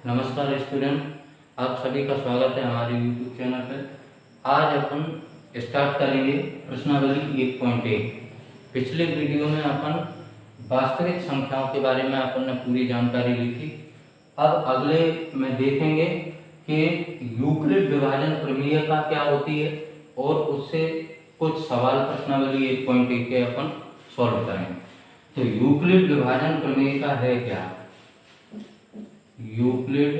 नमस्कार स्टूडेंट, आप सभी का स्वागत है हमारे यूट्यूब चैनल पर। आज अपन स्टार्ट करेंगे प्रश्नावली 1.1। पिछले वीडियो में अपन वास्तविक संख्याओं के बारे में अपन ने पूरी जानकारी ली थी। अब अगले में देखेंगे कि यूक्लिड विभाजन प्रमेय का क्या होती है और उससे कुछ सवाल प्रश्नावली 1.1 के अपन सॉल्व करेंगे। तो यूक्लिड विभाजन प्रमेय का है क्या? यूक्लिड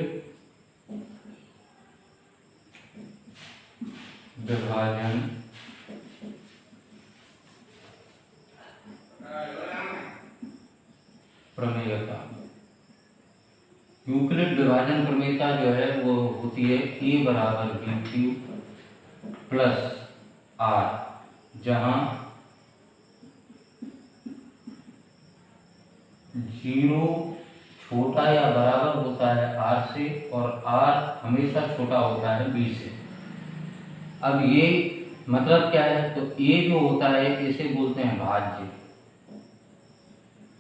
विभाजन प्रमेयता। यूक्लिड विभाजन प्रमेयता जो है वो होती है a बराबर BQ प्लस R, जहां 0 छोटा या बराबर होता है R से और R हमेशा छोटा होता है B से। अब ये मतलब क्या है? तो A जो होता है इसे बोलते हैं भाज्य।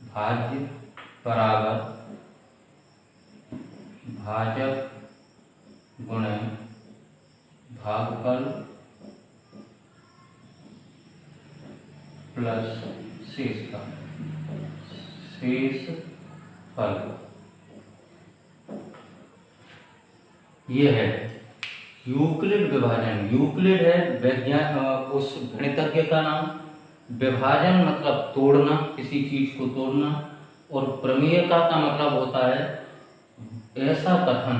भाज्य बराबर भाजक गुणे भागफल प्लस शेषफल। ये है यूक्लिड विभाजन। यूक्लिड है वैज्ञान उस गणितज्ञ का नाम। विभाजन मतलब तोड़ना, किसी चीज को तोड़ना। और प्रमेयता का मतलब होता है ऐसा कथन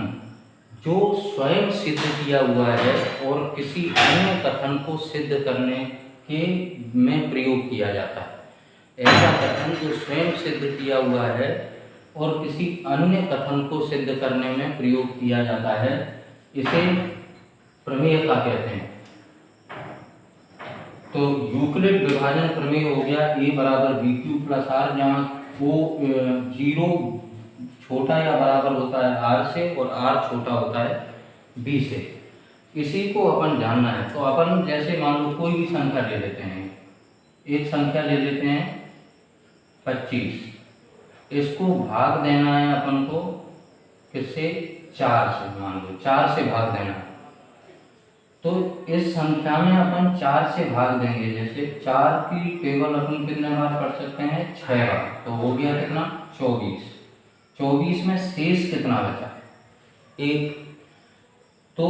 जो स्वयं सिद्ध किया हुआ है और किसी अन्य कथन को सिद्ध करने के में प्रयोग किया जाता है। ऐसा कथन जो स्वयं सिद्ध किया हुआ है और किसी अन्य कथन को सिद्ध करने में प्रयोग किया जाता है, इसे प्रमेयता कहते हैं। तो यूक्लिड विभाजन प्रमेय हो गया a बराबर BQ प्लस R, जहाँ वो 0 छोटा या बराबर होता है R से और R छोटा होता है B से। इसी को अपन जानना है। तो अपन जैसे मान लो कोई भी संख्या ले लेते हैं, एक संख्या ले लेते हैं 25। इसको भाग देना है अपन को किससे? 4 से। मान लो 4 से भाग देना है, तो इस संख्या में अपन 4 से भाग देंगे। जैसे 4 की टेबल अपन कितने बार पढ़ सकते हैं? 6 बार। तो हो गया कितना? 24। 24 में शेष कितना बचा? 1। तो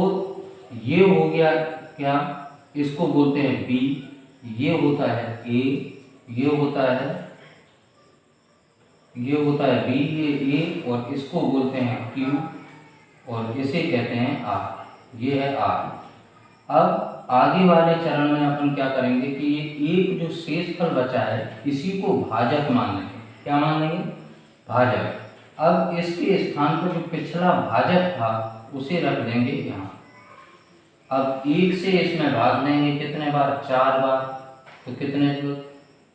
ये हो गया क्या? इसको बोलते हैं B, ये होता है A, ये होता है B, ये A, और इसको बोलते हैं Q और इसे कहते हैं R। ये है R। अब आगे वाले चरण में अपन क्या करेंगे कि ये एक जो शेषफल बचा है इसी को भाजक मान लेंगे। क्या मान लेंगे? भाजक। अब इसके स्थान पर जो पिछला भाजक था उसे रख देंगे यहाँ। अब 1 से इसमें भाग देंगे कितने बार? 4 बार। तो कितने?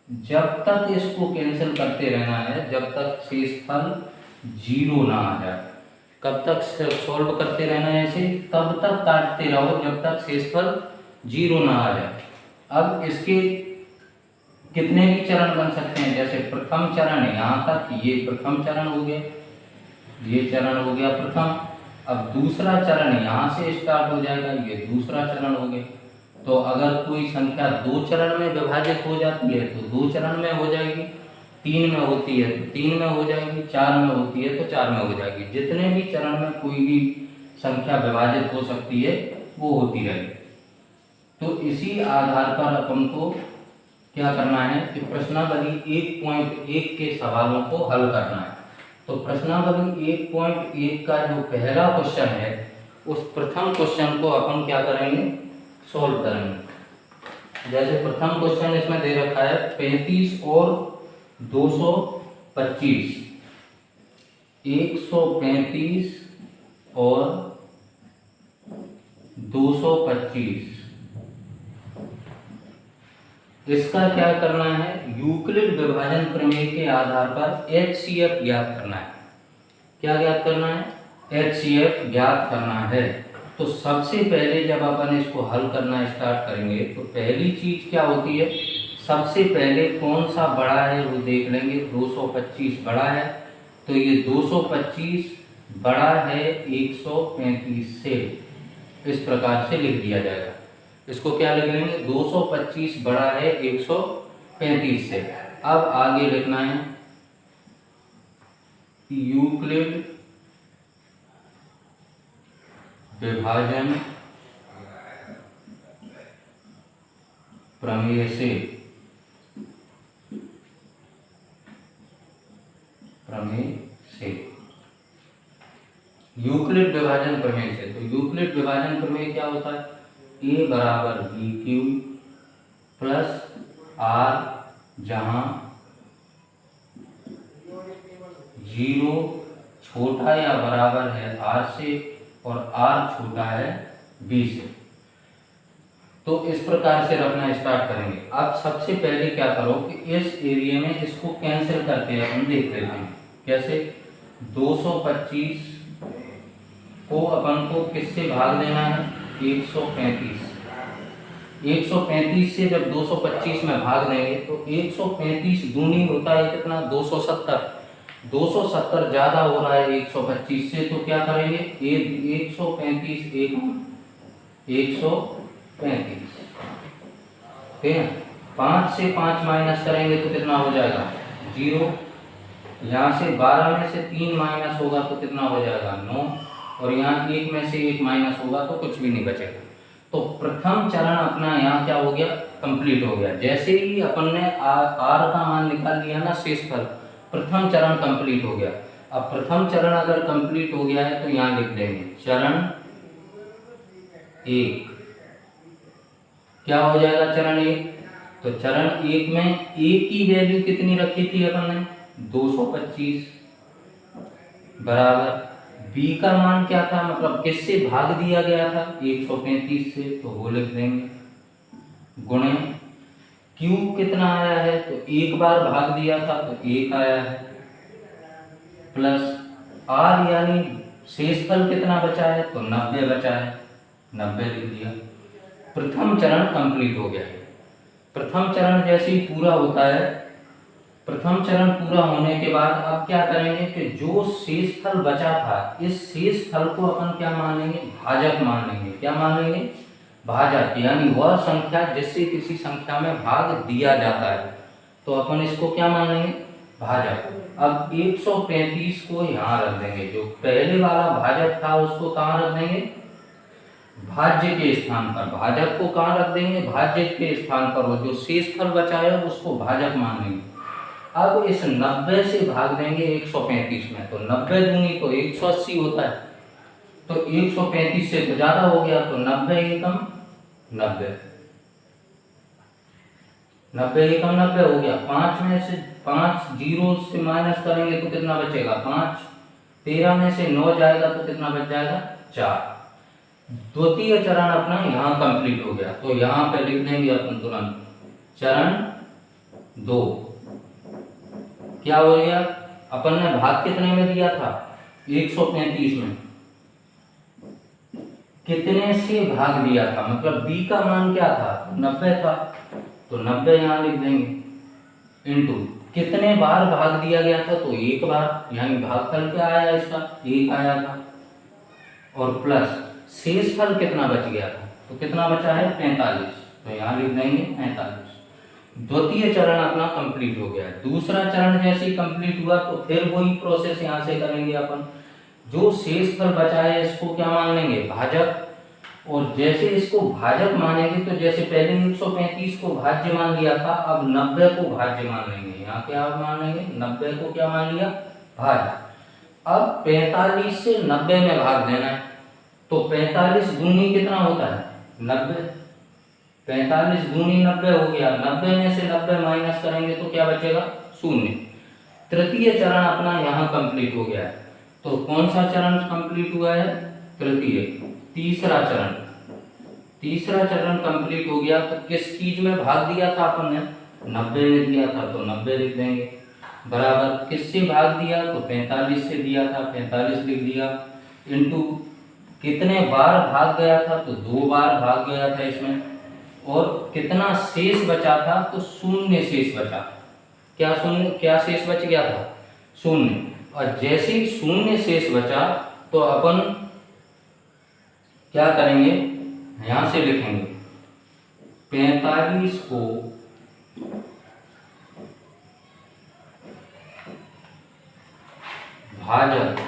जब तक इसको कैंसिल करते रहना है, जब तक शेषफल 0 ना आ जाए। कब तक सॉल्व करते रहना है इसे? तब तक काटते रहो जब तक शेषफल 0 ना आ जाए। अब इसके कितने भी चरण बन सकते हैं? जैसे प्रथम चरण यहाँ तक, ये प्रथम चरण हो गया, ये चरण हो गया प्रथम। अब दूसरा चरण यहाँ से स्टार्ट हो जाएगा, ये दूसरा चरण हो गया। तो अगर कोई संख्या 2 चरण में विभाजित हो जाती है तो 2 चरण में हो जाएगी, 3 में होती है तो 3 में हो जाएगी, 4 में होती है तो 4 में हो जाएगी। जितने भी चरण में कोई भी संख्या विभाजित हो सकती है वो होती रहेगी। तो इसी आधार पर अपन को क्या करना है कि प्रश्नावली 1.1 के सवालों को हल करना है। तो प्रश्नावली 1.1 का जो पहला क्वेश्चन है उस प्रथम क्वेश्चन को अपन क्या करेंगे? सॉल्व करेंगे। जैसे प्रथम क्वेश्चन इसमें दे रखा है 35 और 225। 135 और 225, इसका क्या करना है? यूक्लिड विभाजन प्रमेय के आधार पर HCF ज्ञात करना है। क्या ज्ञात करना है? HCF ज्ञात करना है। तो सबसे पहले जब अपन इसको हल करना स्टार्ट करेंगे तो पहली चीज क्या होती है? सबसे पहले कौन सा बड़ा है वो देख लेंगे। 225 बड़ा है, तो ये 225 बड़ा है 135 से, इस प्रकार से लिख दिया जाएगा। इसको क्या लिख लेंगे, 225 बड़ा है 135 से। अब आगे लिखना है यूक्लिड विभाजन प्रमेय से, यूक्लिड विभाजन प्रमेय से। तो यूक्लिड विभाजन प्रमेय क्या होता है, a बराबर बी क्यू प्लस आर, जहां 0 छोटा या बराबर है r से और r छोटा है b से। तो इस प्रकार से रखना स्टार्ट करेंगे। अब सबसे पहले क्या करो कि इस एरिया में इसको कैंसिल करके हम देख लेते हैं कैसे। 225 को अपन को किससे भाग देना है, 135। 135 से जब 225 में भाग देंगे तो 135 दूनी होता है कितना, 270। 270 ज्यादा हो रहा है 125 से, तो क्या करेंगे, 135 135, ठीक है। 5 से 5 माइनस करेंगे तो कितना हो जाएगा, 0। यहाँ से 12 में से 3 माइनस होगा तो कितना हो जाएगा, 9। और यहाँ 1 में से 1 माइनस होगा तो कुछ भी नहीं बचेगा। तो प्रथम चरण अपना यहाँ क्या हो गया, कंप्लीट हो गया। जैसे ही अपन ने आर का मान निकाल लिया ना, शेषफल, प्रथम चरण कंप्लीट हो गया। अब प्रथम चरण अगर कंप्लीट हो गया है तो यहाँ लिख देंगे चरण 1। क्या हो जाएगा चरण 1, तो चरण 1 में a की वैल्यू कितनी रखी थी अपन ने, 225 बराबर b का मान क्या था, मतलब किससे भाग दिया गया था, 135 से, तो वो लिख देंगे गुणे q कितना आया है, तो एक बार भाग दिया था तो 1 आया है, प्लस r यानी शेषफल कितना बचा है, तो 90 बचा है, 90 लिख दिया। प्रथम चरण कंप्लीट हो गया है। प्रथम चरण जैसे ही पूरा होता है, प्रथम चरण पूरा होने के बाद अब क्या करेंगे कि जो शेषफल बचा था, इस शेषफल को अपन क्या मान लेंगे, भाजक मान लेंगे। क्या मान लेंगे, भाजक, यानी वह संख्या जिससे किसी संख्या में भाग दिया जाता है, तो अपन इसको क्या मान लेंगे, भाजक। अब 135 को यहाँ रख देंगे, जो पहले वाला भाजक था उसको कहाँ रख देंगे, भाज्य के स्थान पर। भाजक को कहाँ रख देंगे, भाज्य के स्थान पर। और जो शेषफल बचा है उसको भाजक मान लेंगे। अब इस 90 से भाग देंगे 135 में, तो 90 दूनी तो 180 होता है, तो 135 से तो ज्यादा हो गया, तो 90 एकम 90, 90 एकम 90 हो गया। 5 में से 5 जीरो से माइनस करेंगे तो कितना बचेगा, 5। 13 में से 9 जाएगा तो कितना बच जाएगा, 4। द्वितीय चरण अपना यहाँ कंप्लीट हो गया। तो यहाँ पे लिख देंगे अपन तुरंत चरण 2। क्या हो गया, अपन ने भाग कितने में दिया था, 135 में, कितने से भाग दिया था, मतलब b का मान क्या था, 90 था, तो 90 यहाँ लिख देंगे, इनटू कितने बार भाग दिया गया था, तो एक बार, यानी भागफल क्या आया इसका, 1 आया था, और प्लस शेषफल कितना बच गया था, तो कितना बचा है, 45, तो यहाँ लिख देंगे 45। द्वितीय चरण अपना कंप्लीट हो गया। दूसरा चरण जैसे ही कंप्लीट हुआ तो फिर वही प्रोसेस यहाँ से करेंगे अपन। जो शेषफल बचा है इसको क्या मान लेंगे, भाजक। और जैसे इसको भाजक मानेंगे तो जैसे पहले 135 को भाज्य मान लिया था, अब 90 को भाज्य मान लेंगे। यहाँ क्या मान लेंगे, 90 को क्या मान लिया, भाज्य। अब 45 से 90 में भाग देना है, तो 45 दूनी कितना होता है, 90। 45 दूनी 90 हो गया, 90 में से 90 माइनस करेंगे तो क्या बचेगा, 0। तृतीय चरण अपना यहाँ कंप्लीट हो गया है। तो कौन सा चरण कंप्लीट हुआ है, तृतीय। तीसरा चरण, तीसरा चरण कंप्लीट हो गया। तो किस चीज में भाग दिया था अपन ने, 90 में दिया था, तो 90 लिख देंगे, बराबर किससे भाग दिया, तो 45 से दिया था, 45 लिख दिया, इनटू कितने बार भाग गया था, तो 2 बार भाग गया था इसमें, और कितना शेष बचा था, तो 0 शेष बचा। क्या 0, क्या शेष बच गया था, 0। और जैसे ही शून्य शेष बचा तो अपन क्या करेंगे, यहां से लिखेंगे 45 को भाजक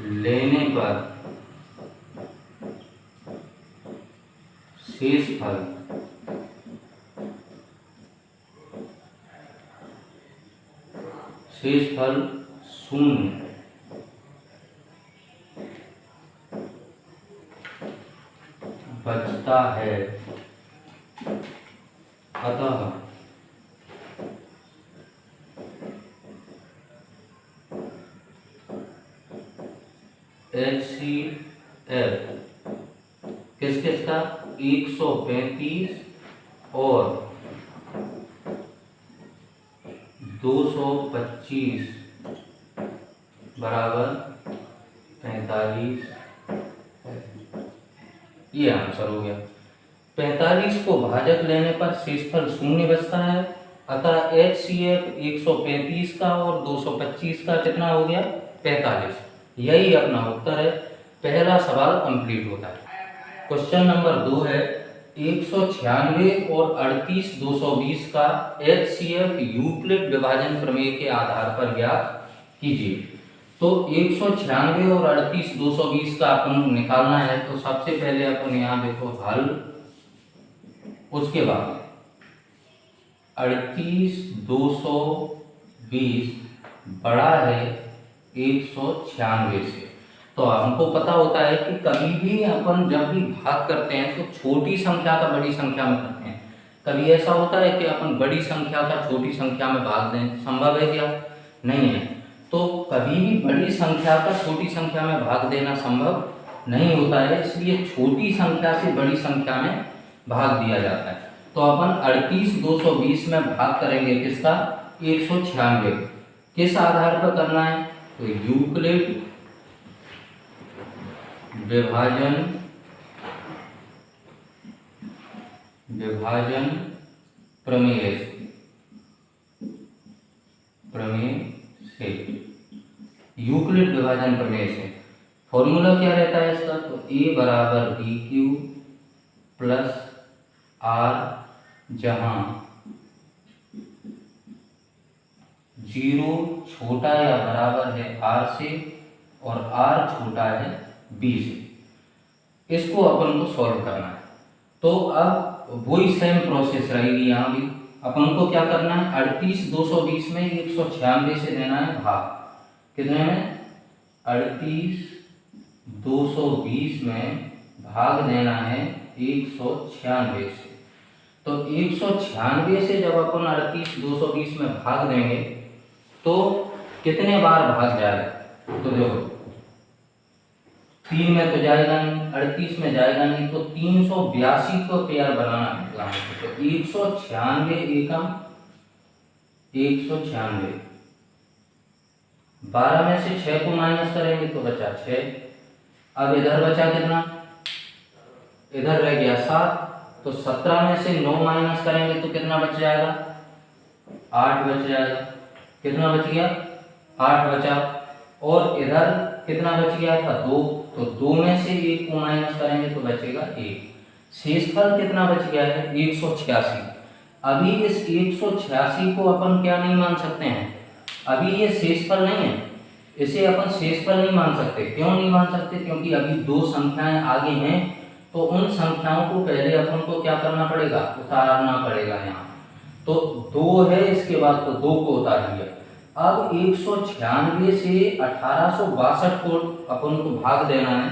लेने पर शेषफल शून्य बचता है, अतः HCF किस किस का 135 और 225 बराबर 45 है। ये आंसर हो गया। 45 को भाजक लेने पर शेषफल शून्य बचता है, अतः HCF 135 का और 225 का कितना हो गया 45। यही अपना उत्तर है। पहला सवाल कंप्लीट होता है। क्वेश्चन नंबर 2 है 196 और 38220 का HCF यूक्लिड विभाजन प्रमेय के आधार पर ज्ञात कीजिए। तो 196 और 38220 का अपन निकालना है, तो सबसे पहले अपन यहाँ देखो हल, उसके बाद 38220 बड़ा है 196 से। तो हमको पता होता है कि कभी भी अपन जब भी भाग करते हैं तो छोटी संख्या का बड़ी संख्या में करते हैं। कभी ऐसा होता है कि अपन बड़ी संख्या का छोटी संख्या में भाग दें, संभव है क्या? नहीं है। तो कभी भी बड़ी संख्या का छोटी संख्या में भाग देना संभव नहीं होता है, इसलिए छोटी संख्या से बड़ी संख्या में भाग दिया जाता है। तो अपन 38220 में भाग करेंगे किसका 196। किस आधार पर करना है? तो यूक्लिड विभाजन प्रमेय से यूक्लिड विभाजन प्रमेय से फॉर्मूला क्या रहता है इसका? तो A बराबर BQ प्लस R, जहां 0 छोटा या बराबर है R से और R छोटा है B से। इसको अपन को सॉल्व करना है। तो अब वही सेम प्रोसेस रहेगी यहाँ भी। अपन को क्या करना है 38220 में 196 से देना है भाग। कितने में? 38220 में भाग देना है 196 से। तो 196 से जब अपन 38220 में भाग देंगे तो कितने बार भाग जाएगा? तो देखो 3 में तो जाएगा नहीं, 38 में जाएगा नहीं, तो 382 को पेयर बनाना है। तो 196 एकम 196, 12 में से 6 को माइनस करेंगे तो बचा 6। अब इधर बचा कितना? इधर रह गया 7। तो 17 में से 9 माइनस करेंगे तो कितना बच जाएगा? 8 बच जाएगा। कितना बच गया? 8 बचा। और इधर कितना बच गया था? 2। तो 2 में से 1 को माइनस करेंगे तो बचेगा 1। शेषफल कितना बच गया है? 186। अभी इस 186 को अपन क्या नहीं मान सकते हैं? अभी ये शेषफल नहीं है, इसे अपन शेषफल नहीं मान सकते। क्यों नहीं मान सकते? क्योंकि अभी 2 संख्याएं आगे हैं, तो उन संख्याओं को पहले अपन को क्या करना पड़ेगा? उतारना पड़ेगा यहाँ। तो 2 है, इसके बाद तो 2 को उतार दिया। अब 196 से 1862 को अपन को भाग देना है।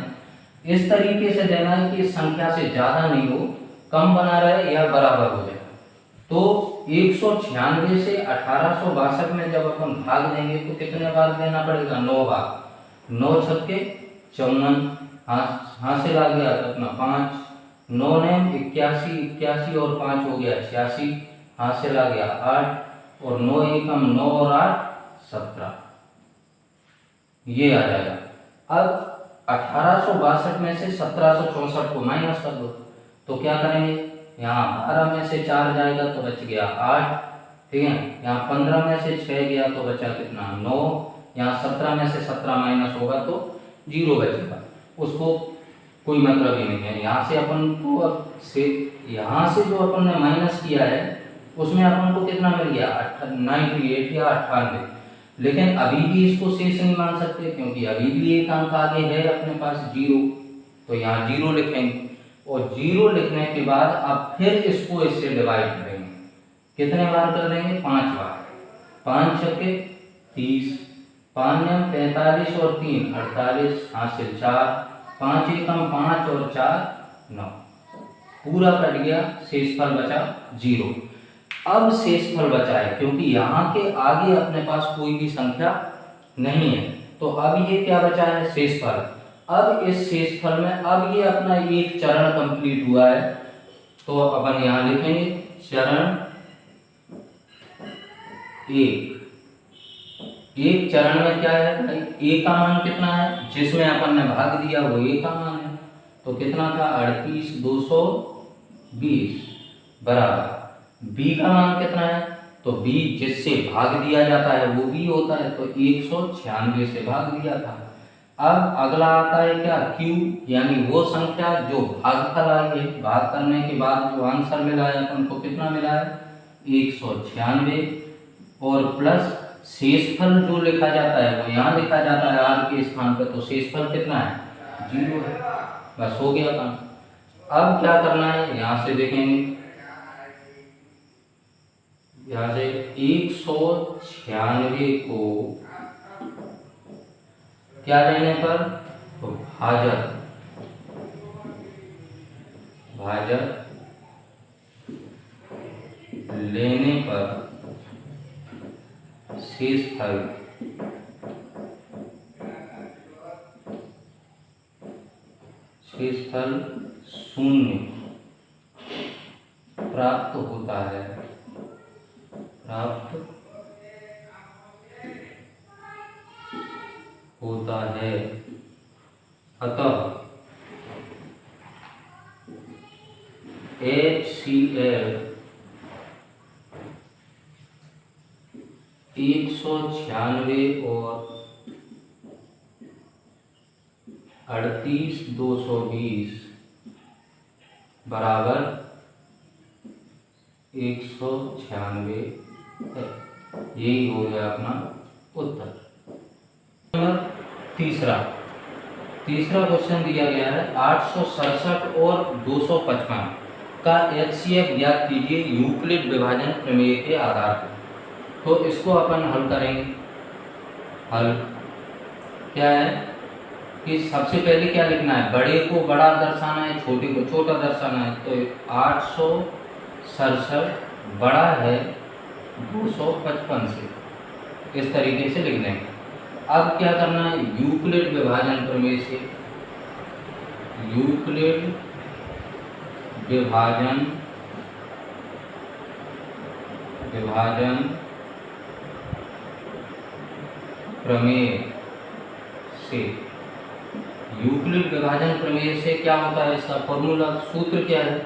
इस तरीके से देना है कि इस संख्या से ज्यादा नहीं हो, कम बना रहे या बराबर हो जाए। तो 196 से 1862 में जब अपन भाग देंगे तो कितने बार देना पड़ेगा? 9 बार। 9 छक्के 54, हाथ से लग गया तो अपना 5, 9 ने 81, 81 और 5 हो गया 86, हाथ से लग गया 8 और 9 एकम 9 और 8 17, ये आ जाएगा। अब 1862 में से 1764 को माइनस कर दो, तो क्या करेंगे? यहाँ 12 में से 4 जाएगा तो बच गया 8 ठीक है। यहाँ 15 में से 6 गया तो बचा कितना 9, यहाँ 17 में से 17 माइनस होगा तो 0 बचेगा, उसको कोई मतलब ही नहीं है। यहाँ से अपन को अब से यहाँ से जो अपन ने माइनस किया है उसमें अपन को कितना मिल गया 98 या 98, लेकिन अभी भी इसको शेष नहीं मान सकते क्योंकि अभी भी एक अंक आगे है अपने पास 0, तो यहाँ 0 लिखेंगे और 0 लिखने के बाद अब फिर इसको इससे डिवाइड करेंगे। कितने बार कर देंगे 5 बार, 5 छक्के 30, 5 9 45 और 3 48, हासिल 4, 5 एकम 5 और 4 9, पूरा कट गया, शेषफल बचा 0। अब शेषफल बचा है क्योंकि यहाँ के आगे अपने पास कोई भी संख्या नहीं है, तो अब ये क्या बचा है शेषफल। अब इस शेषफल में अब ये अपना एक चरण कंप्लीट हुआ है, तो अपन यहाँ लिखेंगे चरण एक चरण में क्या है भाई ए का मान कितना है, जिसमें अपन ने भाग दिया वो ए का मान है, तो कितना था 38,220 बराबर बी का मान कितना है, तो बी जिससे भाग दिया जाता है वो बी होता है, तो 196 से भाग दिया था। अब अगला आता है क्या क्यू, यानी वो संख्या जो भागफल आई है, भाग करने के बाद जो आंसर मिला है अपन को कितना मिला है 196 और प्लस शेषफल जो लिखा जाता है वो यहाँ लिखा जाता है आर के स्थान पर, तो शेषफल कितना है 0 है, बस हो गया काम। अब क्या करना है यहाँ से देखेंगे, यहाँ से 196 को क्या लेने पर, तो भाजक लेने पर शेषफल शून्य प्राप्त होता है, अतः HCF 196 और 38,220 बराबर 196 है। यही हो गया अपना उत्तर। तीसरा क्वेश्चन दिया गया है 867 और 255 का HCF ज्ञात कीजिए यूक्लिड विभाजन प्रमेय के आधार पर। तो इसको अपन हल करेंगे। हल क्या है कि सबसे पहले क्या लिखना है, बड़े को बड़ा दर्शाना है, छोटे को छोटा दर्शाना है, तो 867 बड़ा है 255 से, इस तरीके से लिख देंगे। अब क्या करना है, यूक्लिड विभाजन प्रमेय से यूक्लिड विभाजन प्रमेय से यूक्लिड विभाजन प्रमेय से क्या होता है, इसका फॉर्मूला सूत्र क्या है,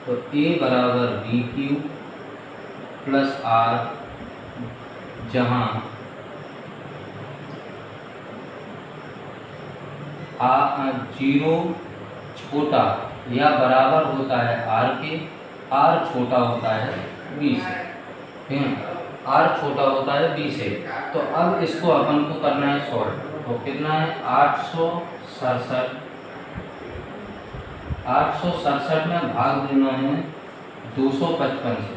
तो a बराबर BQ प्लस R, जहाँ जीरो छोटा या बराबर होता है R के, R छोटा होता है B से, ठीक है, R छोटा होता है B से। तो अब इसको अपन को करना है सॉल्व, तो कितना है 867 में भाग देना है 255 से,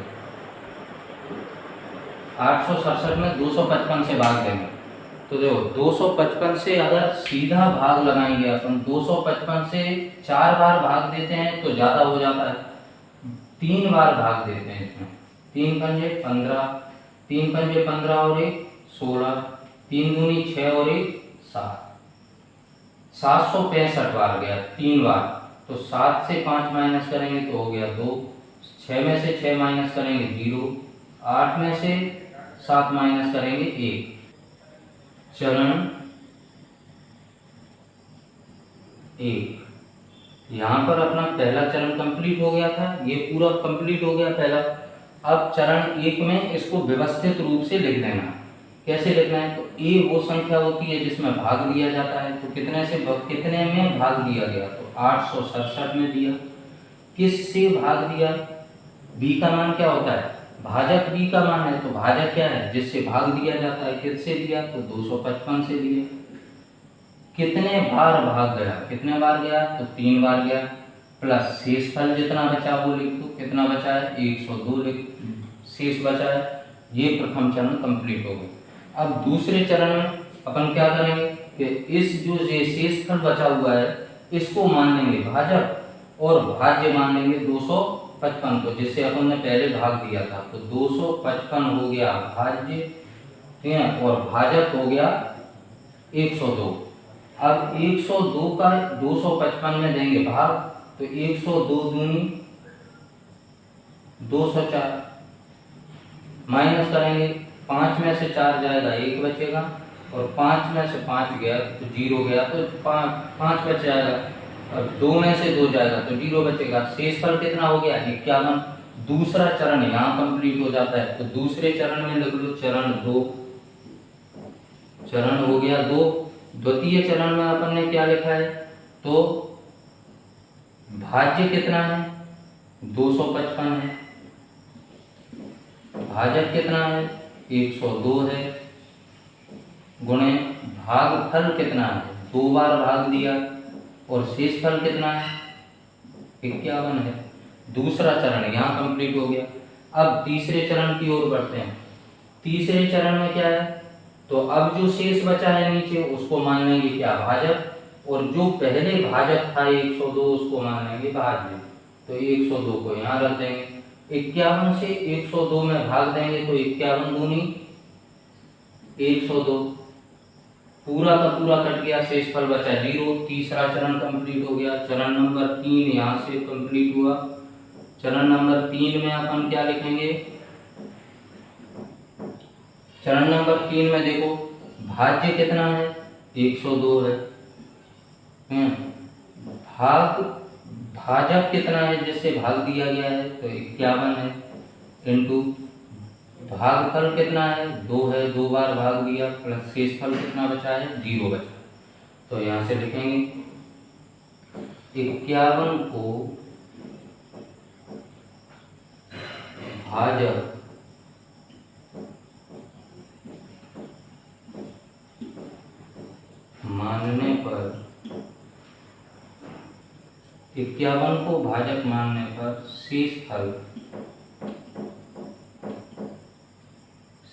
867 में 255 से भाग देंगे, तो देखो 255 से अगर सीधा भाग लगाएंगे अपन, 255 से 4 बार भाग देते हैं तो ज़्यादा हो जाता है, 3 बार भाग देते हैं इसमें, 3 पंजे 15, 3 पंजे 15 और 1 16, 3 दूनी 6 और 1 7, 765 बार गया 3 बार, तो 7 से 5 माइनस करेंगे तो हो गया 2, 6 में से 6 माइनस करेंगे 0, 8 में से 7 माइनस करेंगे 1। चरण 1, यहाँ पर अपना पहला चरण कंप्लीट हो गया था, ये पूरा कंप्लीट हो गया पहला। अब चरण 1 में इसको व्यवस्थित रूप से लिख देना। कैसे लिखना है? तो ए वो संख्या होती है जिसमें भाग दिया जाता है। तो कितने में भाग दिया गया? तो 867 में दिया। किससे भाग दिया? बी का मान क्या होता है? भाजक बी का मान है। तो भाजक क्या है? जिससे भाग दिया जाता है। किससे दिया? तो 255 से दिया। कितने बार भाग गया? कितने बार गया? तो 3 बार गया। प्लस शेषफल जितना बचा वो लिख दो। कितना बचा है? 102 लिख शेष बचा है। ये प्रथम चरण कंप्लीट हो गया। अब दूसरे चरण में अपन क्या करेंगे कि इस जो ये शेषफल बचा हुआ है इसको मान लेंगे भाजक और भाज्य मान लेंगे 255 को, जिससे अपन ने पहले भाग दिया था। तो 255 हो गया भाज्य, ठीक है, और भाजक हो गया 102। अब 102 का 255 में देंगे भाग, तो 102 दूनी 204, माइनस करेंगे 5 में से 4 जाएगा 1 बचेगा, और 5 में से 5 गया तो 0 गया, तो 5 बच जाएगा, और 2 में से 2 जाएगा तो 0 बचेगा। शेषफल कितना हो गया? 51। दूसरा चरण यहाँ कंप्लीट हो जाता है। तो दूसरे चरण में लिख लो चरण 2। चरण हो गया 2। द्वितीय चरण में अपन ने क्या लिखा है? तो भाज्य कितना है? 255 है। भाजक कितना है? 102 है। गुणे भागफल कितना है? 2 बार भाग दिया, और शेषफल कितना है? 51 है। दूसरा चरण यहाँ कंप्लीट हो गया। अब तीसरे चरण की ओर बढ़ते हैं। तीसरे चरण में क्या है? तो अब जो शेष बचा है नीचे उसको मान लेंगे क्या? भाजक, और जो पहले भाजक था 102 उसको मान लेंगे भाज्य। तो 102 को यहाँ रख देंगे। 51 से 102 में भाग देंगे तो 51 दूनी 102, पूरा का पूरा कट गया, शेषफल बचा 0। तीसरा चरण कंप्लीट हो गया। चरण नंबर 3 यहाँ से कंप्लीट हुआ। चरण नंबर 3 में अपन क्या लिखेंगे? चरण नंबर 3 में देखो भाज्य कितना है? 102 है। भाजक कितना है जिससे भाग दिया गया है? तो 51 है, इनटू भागफल कितना है? 2 है, 2 बार भाग दिया, प्लस शेषफल कितना बचा है? 0 बचा। तो यहाँ से लिखेंगे 51 को भाजक मानने पर, 51 को भाजक मानने पर शेषफल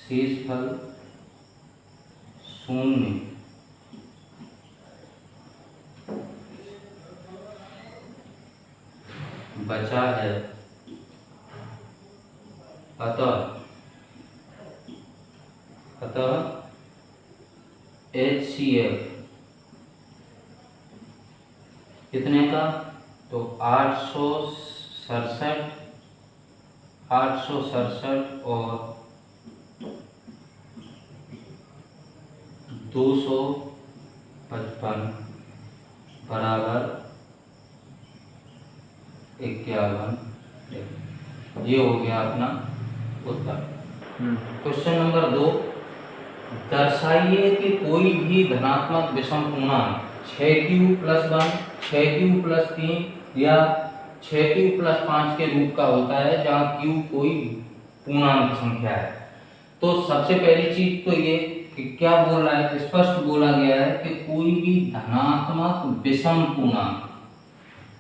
0 बचा है। अतः HCF कितने का? तो 867 और 255 बराबर 51। ये हो गया अपना उत्तर। क्वेश्चन नंबर 2, दर्शाइए कि कोई भी धनात्मक विषम पूर्णांक 6q + 1, 6q + 3 या 6q + 5 के रूप का होता है, जहाँ q कोई पूर्णांक संख्या है। तो सबसे पहली चीज तो ये कि क्या बोल रहा है? स्पष्ट बोला गया है कि कोई भी धनात्मक विषम पूर्णांक,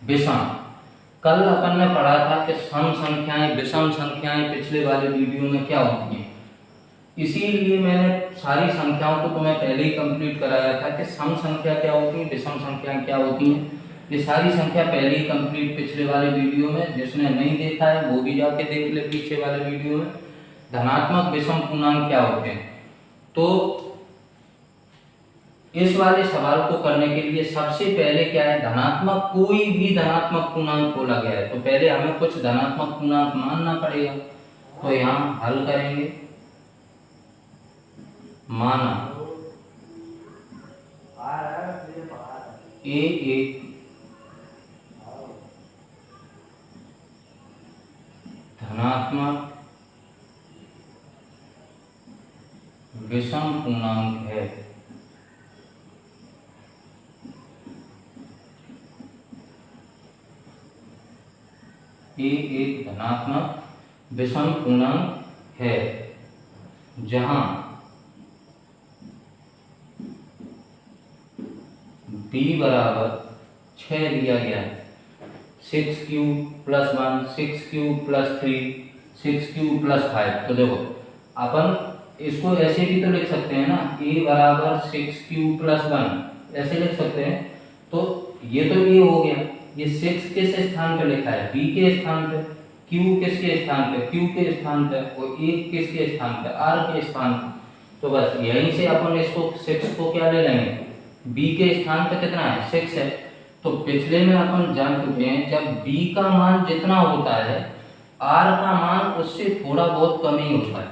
विषम, कल अपन ने पढ़ा था कि सम संख्याएं, विषम संख्याएं पिछले वाले वीडियो में क्या होती हैं, इसीलिए मैंने सारी संख्याओं को तुम्हें पहले ही कंप्लीट कराया था कि सम संख्या क्या होती है, विषम संख्याएं क्या होती हैं। ये सारी संख्या पहले ही कंप्लीट पिछले वाले वीडियो में, जिसने नहीं देखा है वो भी जाके देख ले पीछे वाले वीडियो में। धनात्मक विषम पूर्णांक क्या होते हैं? तो इस वाले सवाल को करने के लिए सबसे पहले क्या है? धनात्मक, कोई भी धनात्मक पूर्णांक बोला गया है तो पहले हमें कुछ धनात्मक पूर्णांक मानना पड़ेगा। तो यहाँ हल करेंगे, माना ए एक धनात्मक अंक है। ए एक धनात्मक विषम पूर्णांक है जहां b बराबर 6 दिया गया है। 6 cube plus 1, 6 cube plus 3, 6 cube plus 5। तो देखो अपन इसको ऐसे भी तो लिख सकते हैं ना, a बराबर 6 क्यूब प्लस 1 ऐसे लिख सकते हैं। तो ये तो ये हो गया, ये 6 किस स्थान पे लिखा है, b के स्थान पे, q किसके स्थान पे, q के स्थान पे, और a किसके स्थान पे, r के स्थान पे। तो बस यहीं से अपन इसको 6 को क्या ले लेंगे, b के स्थान पे कितना है, 6 है। तो पिछले में अपन जान चुके हैं जब b का मान जितना होता है r का मान उससे थोड़ा बहुत कम ही होता है।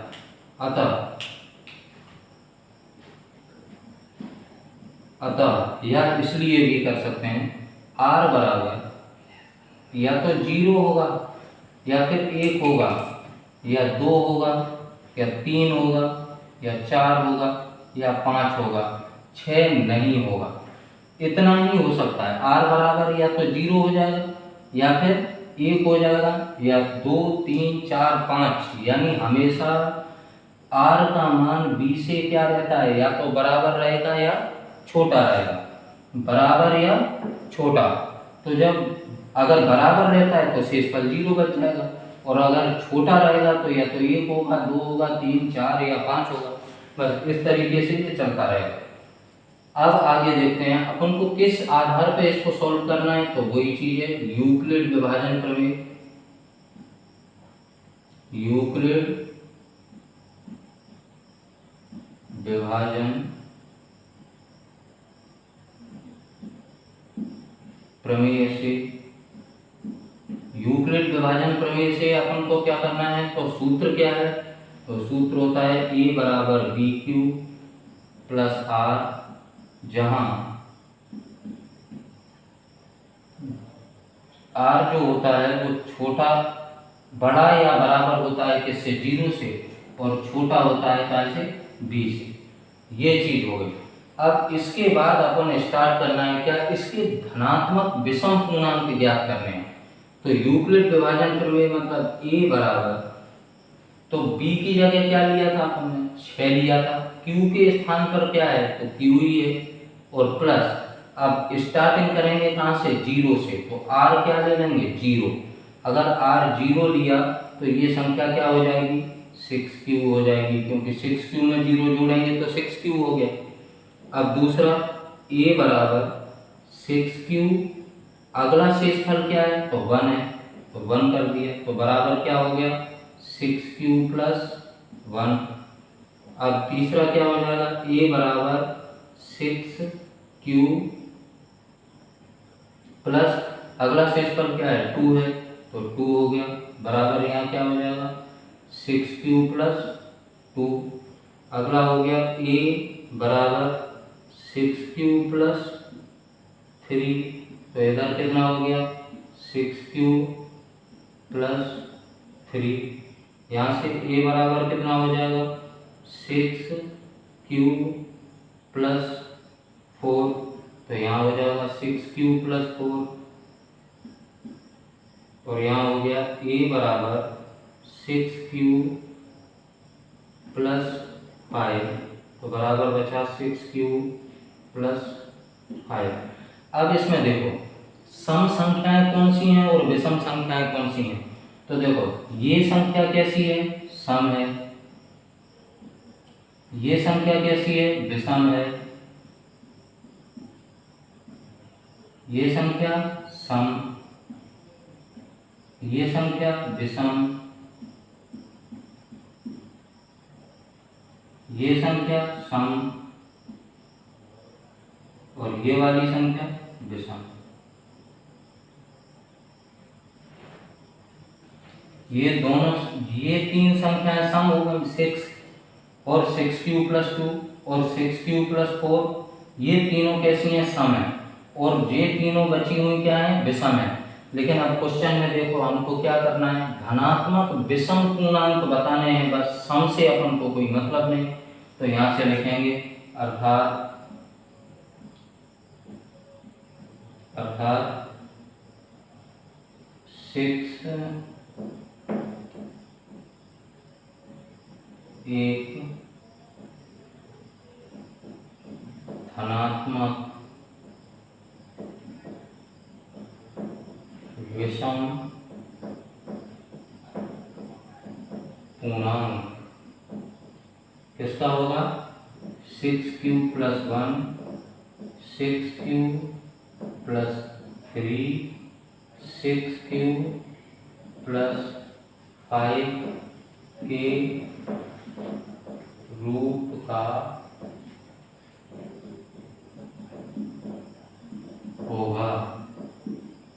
अतः या इसलिए भी कर सकते हैं r बराबर या तो 0 होगा या फिर 1 होगा या 2 होगा या 3 होगा या 4 होगा या 5 होगा, 6 नहीं होगा। इतना ही हो सकता है। r बराबर या तो 0 हो जाएगा या फिर 1 हो जाएगा या 2, 3, 4, 5, यानी हमेशा r का मान b से क्या रहता है, या तो बराबर रहेगा या छोटा रहेगा, बराबर या छोटा। तो जब अगर बराबर रहता है तो शेषफल 0 बच जाएगा, और अगर छोटा रहेगा तो या तो 1 होगा, 2 होगा, 3, 4 या 5 होगा। बस इस तरीके से ये चलता रहेगा। अब आगे देखते हैं अपन को किस आधार पे इसको सॉल्व करना है। तो वही चीज है यूक्लिड विभाजन प्रमेय। यूक्लिड विभाजन प्रमेय से, यूक्लिड विभाजन प्रमेय से अपन को क्या करना है, तो सूत्र क्या है, तो सूत्र होता है a बराबर बी क्यू प्लस आर, जहां r जो होता है वो छोटा, बड़ा या बराबर होता है किससे, 0 से, और छोटा होता है क्या से, b से। ये चीज हो गई। अब इसके बाद अपन स्टार्ट करना है क्या, इसके धनात्मक विषम पूर्णांक ज्ञात करने हैं। तो यूक्लिड विभाजन प्रमेय मतलब a बराबर, तो b की जगह क्या लिया था अपन ने, 6 लिया था, q के स्थान पर क्या है, तो q ही है, और प्लस अब स्टार्टिंग करेंगे कहाँ से, 0 से, तो r क्या ले लेंगे, 0। अगर r 0 लिया तो ये संख्या क्या हो जाएगी, 6q हो जाएगी, क्योंकि 6q में 0 जोड़ेंगे तो 6q हो गया। अब दूसरा a बराबर 6q, अगला शेषफल क्या है, तो 1 है, तो 1 कर दिया, तो बराबर क्या हो गया, 6q प्लस 1। अब तीसरा क्या हो जाएगा, a बराबर 6q प्लस अगला शेषफल क्या है, 2 है, तो 2 हो गया, बराबर यहाँ क्या हो जाएगा, 6q प्लस 2। अगला हो गया a बराबर 6q प्लस 3, तो इधर कितना हो गया, 6q प्लस 3। यहाँ से a बराबर कितना हो जाएगा, 6q प्लस 4, तो यहाँ हो जाएगा 6q प्लस 4, और यहाँ हो गया a बराबर 6q प्लस 5, तो बराबर बचा 6q प्लस 5। अब इसमें देखो सम संख्याएं कौन सी हैं और विषम संख्याएं कौन सी हैं। तो देखो ये संख्या कैसी है, सम है, ये संख्या कैसी है, विषम है, ये संख्या सम, ये संख्या विषम, ये संख्या सम, और ये वाली संख्या विषम। ये दोनों, ये तीन संख्याएं सम हो गई, 6 और 6q प्लस 2 और 6q प्लस 4, ये तीनों कैसी हैं, सम है, और ये तीनों बची हुई क्या है, विषम है। लेकिन अब क्वेश्चन में देखो हमको क्या करना है, धनात्मक विषम पूर्णांक बताने हैं, बस सम से अपन को कोई मतलब नहीं। तो यहाँ से लिखेंगे अर्थात 6 एक धनात्मक विषम पूर्णांक किसका होगा? 6q + 1 6q + 3 6q + 5 के रूप का होगा।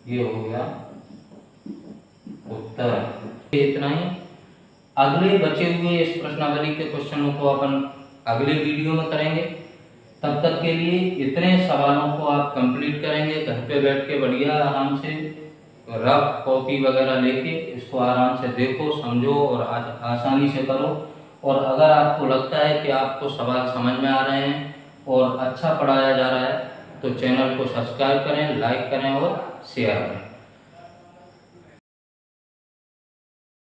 ये हो गया उत्तर। इतना ही। अगले बचे हुए इस प्रश्नावली के क्वेश्चनों को अपन अगले वीडियो में करेंगे। तब तक के लिए इतने सवालों को आप कंप्लीट करेंगे घर पे बैठ के बढ़िया आराम से रफ कॉपी वगैरह लेके इसको आराम से देखो, समझो और आसानी से करो। और अगर आपको लगता है कि आपको सवाल समझ में आ रहे हैं और अच्छा पढ़ाया जा रहा है तो चैनल को सब्सक्राइब करें, लाइक करें और शेयर करें।